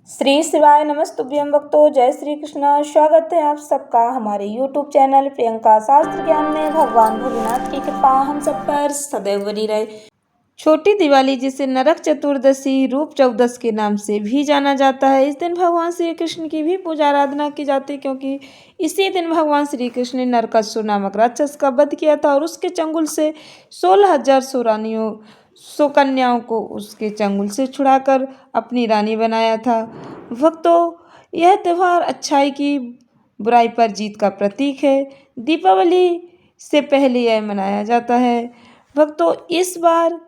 श्री शिवाय नमस्तुभ्यं भक्तों। जय श्री कृष्ण। स्वागत है आप सबका हमारे YouTube चैनल प्रियंका शास्त्र ज्ञान में। भगवान भोलेनाथ की कृपा हम सब पर सदैव बनी रहे। छोटी दिवाली, जिसे नरक चतुर्दशी, रूप चौदस के नाम से भी जाना जाता है, इस दिन भगवान श्री कृष्ण की भी पूजा आराधना की जाती है, क्योंकि इसी दिन भगवान श्री कृष्ण ने नरकासुर नामक राक्षस का वध किया था और उसके चंगुल से 16,000 सुकन्याओं को उसके चंगुल से छुड़ाकर अपनी रानी बनाया था। भक्तों, यह त्यौहार अच्छाई की बुराई पर जीत का प्रतीक है। दीपावली से पहले यह मनाया जाता है। भक्तों, इस बार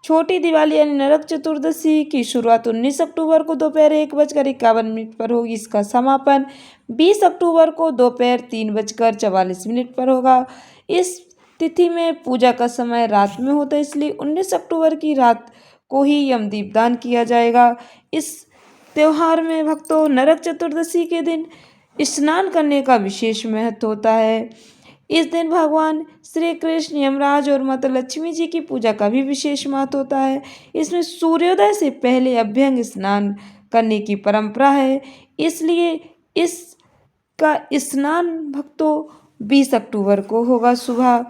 छोटी दिवाली यानी नरक चतुर्दशी की शुरुआत 19 अक्टूबर को दोपहर 1:51 पर होगी। इसका समापन 20 अक्टूबर को दोपहर 3:44 पर होगा। इस तिथि में पूजा का समय रात में होता है, इसलिए 19 अक्टूबर की रात को ही यमदीप दान किया जाएगा। इस त्योहार में भक्तों, नरक चतुर्दशी के दिन स्नान करने का विशेष महत्व होता है। इस दिन भगवान श्री कृष्ण, यमराज और माता लक्ष्मी जी की पूजा का भी विशेष महत्व होता है। इसमें सूर्योदय से पहले अभ्यंग स्नान करने की परंपरा है, इसलिए इसका स्नान भक्तों 20 अक्टूबर को होगा सुबह।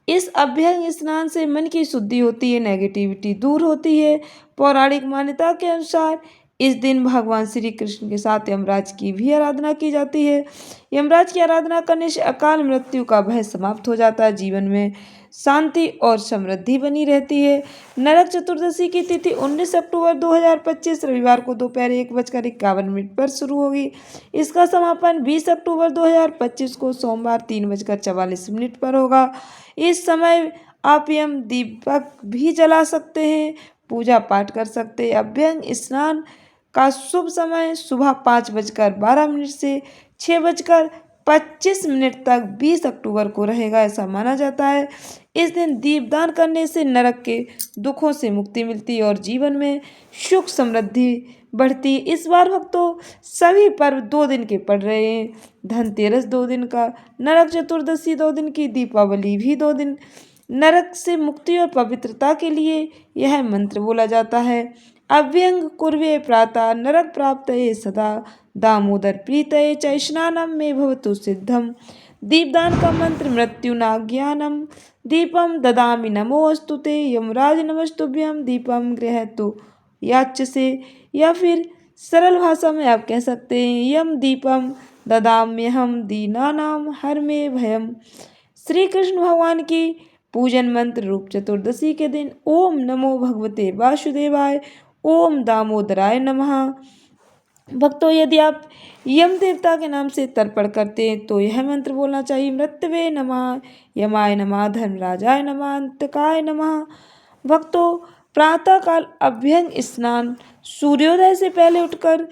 इस अभ्यंग स्नान से मन की शुद्धि होती है, नेगेटिविटी दूर होती है। पौराणिक मान्यता के अनुसार इस दिन भगवान श्री कृष्ण के साथ यमराज की भी आराधना की जाती है। यमराज की आराधना करने से अकाल मृत्यु का भय समाप्त हो जाता है, जीवन में शांति और समृद्धि बनी रहती है। नरक चतुर्दशी की तिथि 19 अक्टूबर 2025 रविवार को दोपहर 1:51 पर शुरू होगी। इसका समापन 20 अक्टूबर 2025 को सोमवार 3:44 पर होगा। इस समय आप यम दीपक भी जला सकते हैं, पूजा पाठ कर सकते हैं। अभ्यंग स्नान का शुभ समय सुबह 5:12 से 6:25 तक 20 अक्टूबर को रहेगा, ऐसा माना जाता है। इस दिन दीपदान करने से नरक के दुखों से मुक्ति मिलती है और जीवन में सुख समृद्धि बढ़ती है। इस बार भक्तों, सभी पर्व 2 दिन के पड़ रहे हैं। धनतेरस 2 दिन का, नरक चतुर्दशी 2 दिन की, दीपावली भी 2 दिन। नरक से मुक्ति और पवित्रता के लिए यह मंत्र बोला जाता है। अभ्यंग कुर्वे प्रातः नरक प्राप्तये सदा, दामोदर प्रीतये च स्नानम में भवतु सिद्धम। दीपदान का मंत्र मृत्युना ज्ञानम दीपम ददामि नमोस्तुते, यमराज नमस्तुभ्यम दीपम गृहतु याच्यसे। या फिर सरल भाषा में आप कह सकते हैं, यम दीपम ददाम्यहम दीनानाम हर में भयम। श्री कृष्ण भगवान की पूजन मंत्र रूप चतुर्दशी के दिन ओम नमो भगवते वासुदेवाय, ओम दामोदराय नमः। भक्तों, यदि आप यम देवता के नाम से तर्पण करते हैं तो यह मंत्र बोलना चाहिए, मृत्यवे नमः, यमाय नमः, धर्मराजाय नमः, अंतकाय नमः। भक्तों, प्रातःकाल अभ्यंग स्नान, सूर्योदय से पहले उठकर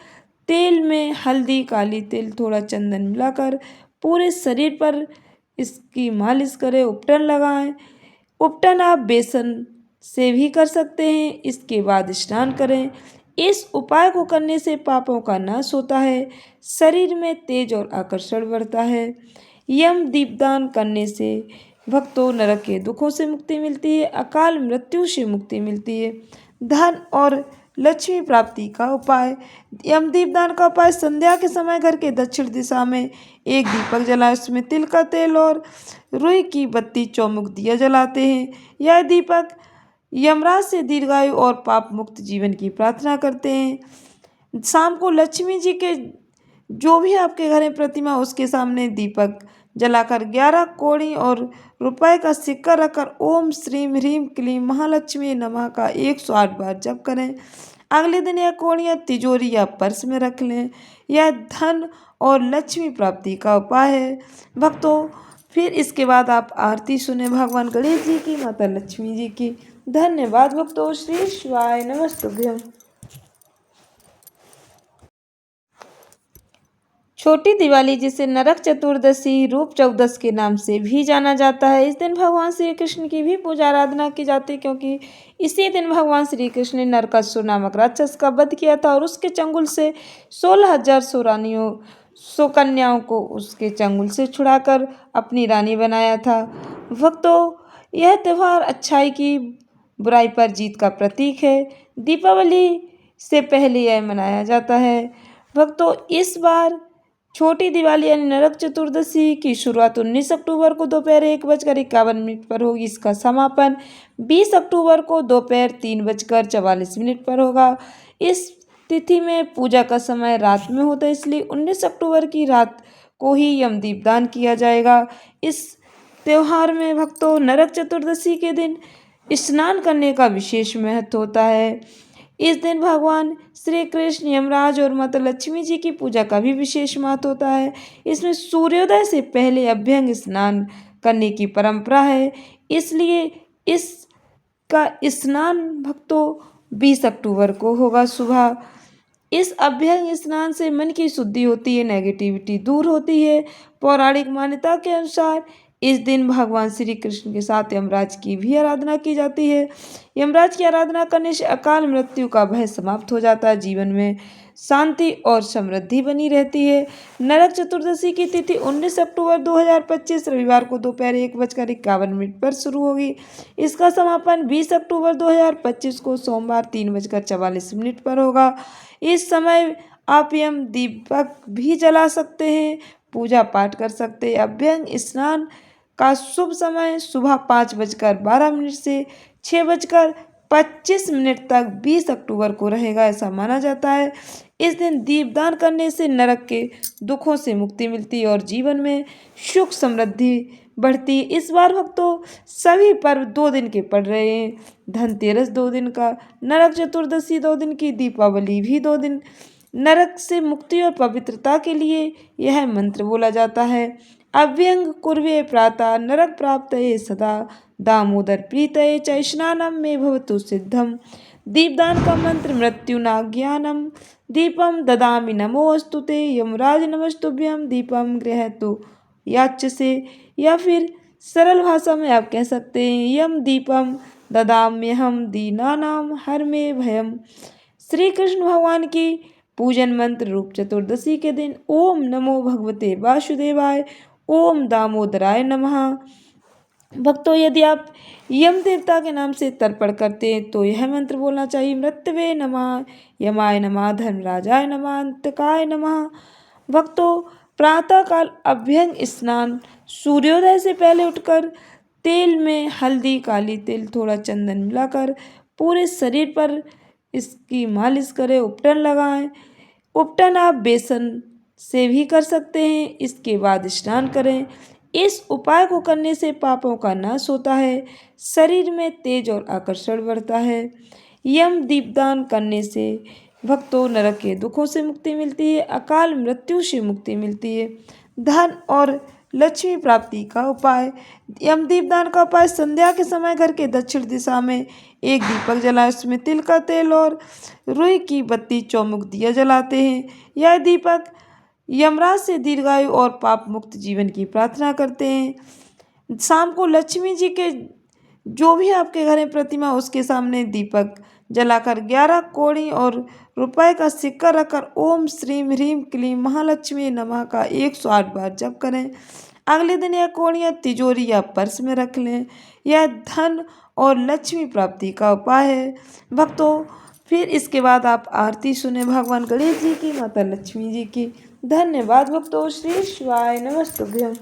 तेल में हल्दी, काली तिल, थोड़ा चंदन मिलाकर पूरे शरीर पर इसकी मालिश करें, उपटन लगाएं। उपटन आप बेसन से भी कर सकते हैं। इसके बाद स्नान करें। इस उपाय को करने से पापों का नाश होता है, शरीर में तेज और आकर्षण बढ़ता है। यम दीपदान करने से भक्तों, नरक के दुखों से मुक्ति मिलती है, अकाल मृत्यु से मुक्ति मिलती है। धन और लक्ष्मी प्राप्ति का उपाय। यम दीपदान का उपाय, संध्या के समय घर के दक्षिण दिशा में एक दीपक जलाएं, उसमें तिल का तेल और रुई की बत्ती चौमुख दिया जलाते हैं। यह दीपक यमराज से दीर्घायु और पाप मुक्त जीवन की प्रार्थना करते हैं। शाम को लक्ष्मी जी के जो भी आपके घर में प्रतिमा, उसके सामने दीपक जलाकर 11 कौड़ी और रुपए का सिक्का रखकर ओम श्रीम ह्रीम क्लीम महालक्ष्मी नमः का 108 बार जप करें। अगले दिन यह कौड़ियाँ तिजोरी या पर्स में रख लें। यह धन और लक्ष्मी प्राप्ति का उपाय है। भक्तों, फिर इसके बाद आप आरती सुने भगवान गणेश जी की, माता लक्ष्मी जी की। धन्यवाद भक्तों। श्री शिवाय नमस्तुभ्यम। छोटी दिवाली, जिसे नरक चतुर्दशी, रूप चौदस के नाम से भी जाना जाता है, इस दिन भगवान श्री कृष्ण की भी पूजा आराधना की जाती है, क्योंकि इसी दिन भगवान श्री कृष्ण ने नरकासुर नामक राक्षस का वध किया था और उसके चंगुल से 16,000 सुकन्याओं को उसके चंगुल से छुड़ाकर अपनी रानी बनाया था। भक्तों, यह त्यौहार अच्छाई की बुराई पर जीत का प्रतीक है। दीपावली से पहले यह मनाया जाता है। भक्तों, इस बार छोटी दिवाली यानी नरक चतुर्दशी की शुरुआत 19 अक्टूबर को दोपहर 1:51 पर होगी। इसका समापन 20 अक्टूबर को दोपहर 3:44 पर होगा। इस तिथि में पूजा का समय रात में होता है, इसलिए 19 अक्टूबर की रात को ही यम दीपदान किया जाएगा। इस त्योहार में भक्तों नरक चतुर्दशी के दिन स्नान करने का विशेष महत्व होता है। इस दिन भगवान श्री कृष्ण, यमराज और माता लक्ष्मी जी की पूजा का भी विशेष महत्व होता है। इसमें सूर्योदय से पहले अभ्यंग स्नान करने की परंपरा है, इसलिए इसका स्नान भक्तों 20 अक्टूबर को होगा सुबह। इस अभ्यंग स्नान से मन की शुद्धि होती है, नेगेटिविटी दूर होती है। पौराणिक मान्यता के अनुसार इस दिन भगवान श्री कृष्ण के साथ यमराज की भी आराधना की जाती है। यमराज की आराधना करने से अकाल मृत्यु का भय समाप्त हो जाता है, जीवन में शांति और समृद्धि बनी रहती है। नरक चतुर्दशी की तिथि 19 अक्टूबर 2025 रविवार को दोपहर 1:51 पर शुरू होगी। इसका समापन 20 अक्टूबर 2025 को सोमवार 3:44 पर होगा। इस समय आप यम दीपक भी जला सकते हैं, पूजा पाठ कर सकते हैं। अभ्यंग स्नान का शुभ समय सुबह 5:12 से 6:25 तक 20 अक्टूबर को रहेगा, ऐसा माना जाता है। इस दिन दीपदान करने से नरक के दुखों से मुक्ति मिलती है और जीवन में सुख समृद्धि बढ़ती है। इस बार भक्तों सभी पर्व 2 दिन के पड़ रहे हैं। धनतेरस 2 दिन का, नरक चतुर्दशी 2 दिन की, दीपावली भी 2 दिन। नरक से मुक्ति और पवित्रता के लिए यह मंत्र बोला जाता है। अभ्यंग कुर्वे प्रातः नरक प्राप्तये सदा, दामोदर प्रीतये च स्नानम में भवतु सिद्धम। दीपदान का मंत्र मृत्युना ज्ञानम दीपम ददामि नमोस्तुते, यमराज नमस्तुभ्यम दीपम गृहतु याच्यसे। या फिर सरल भाषा में आप कह सकते हैं यम दीपम ददाम्यहम दीनानाम हर में भयम। श्री कृष्ण भगवान की पूजन मंत्र रूप चतुर्दशी के दिन ओम नमो भगवते वासुदेवाय, ओम दामोदराय नमः। भक्तों, यदि आप यम देवता के नाम से तर्पण करते हैं तो यह मंत्र बोलना चाहिए। मृत्यवे नमः, यमाय नमः, धर्मराजाय नमः, अंतकाय नमः। भक्तों, प्रातःकाल अभ्यंग स्नान, सूर्योदय से पहले उठकर तेल में हल्दी, काली तिल, थोड़ा चंदन मिलाकर पूरे शरीर पर इसकी मालिश करें, उपटन लगाएं। उपटन आप बेसन से भी कर सकते हैं। इसके बाद स्नान करें। इस उपाय को करने से पापों का नाश होता है, शरीर में तेज और आकर्षण बढ़ता है। यम दीपदान करने से भक्तों नरक के दुखों से मुक्ति मिलती है, अकाल मृत्यु से मुक्ति मिलती है। धन और लक्ष्मी प्राप्ति का उपाय। यम दीपदान का उपाय संध्या के समय घर के दक्षिण दिशा में एक दीपक जलाएं, उसमें तिल का तेल और रुई की बत्ती चौमुख दिया जलाते हैं। यह दीपक यमराज से दीर्घायु और पाप मुक्त जीवन की प्रार्थना करते हैं। शाम को लक्ष्मी जी के जो भी आपके घर में प्रतिमा उसके सामने दीपक जलाकर 11 कौड़ी और रुपए का सिक्का रखकर ओम श्रीम ह्रीम क्लीम महालक्ष्मी नमः का 108 बार जप करें। अगले दिन यह कौड़ियाँ तिजोरी या पर्स में रख लें। यह धन और लक्ष्मी प्राप्ति का उपाय है। भक्तों, फिर इसके बाद आप आरती सुने भगवान गणेश जी की, माता लक्ष्मी जी की। धन्यवाद भक्तों। श्री शिवाय नमस्तुभ्यम।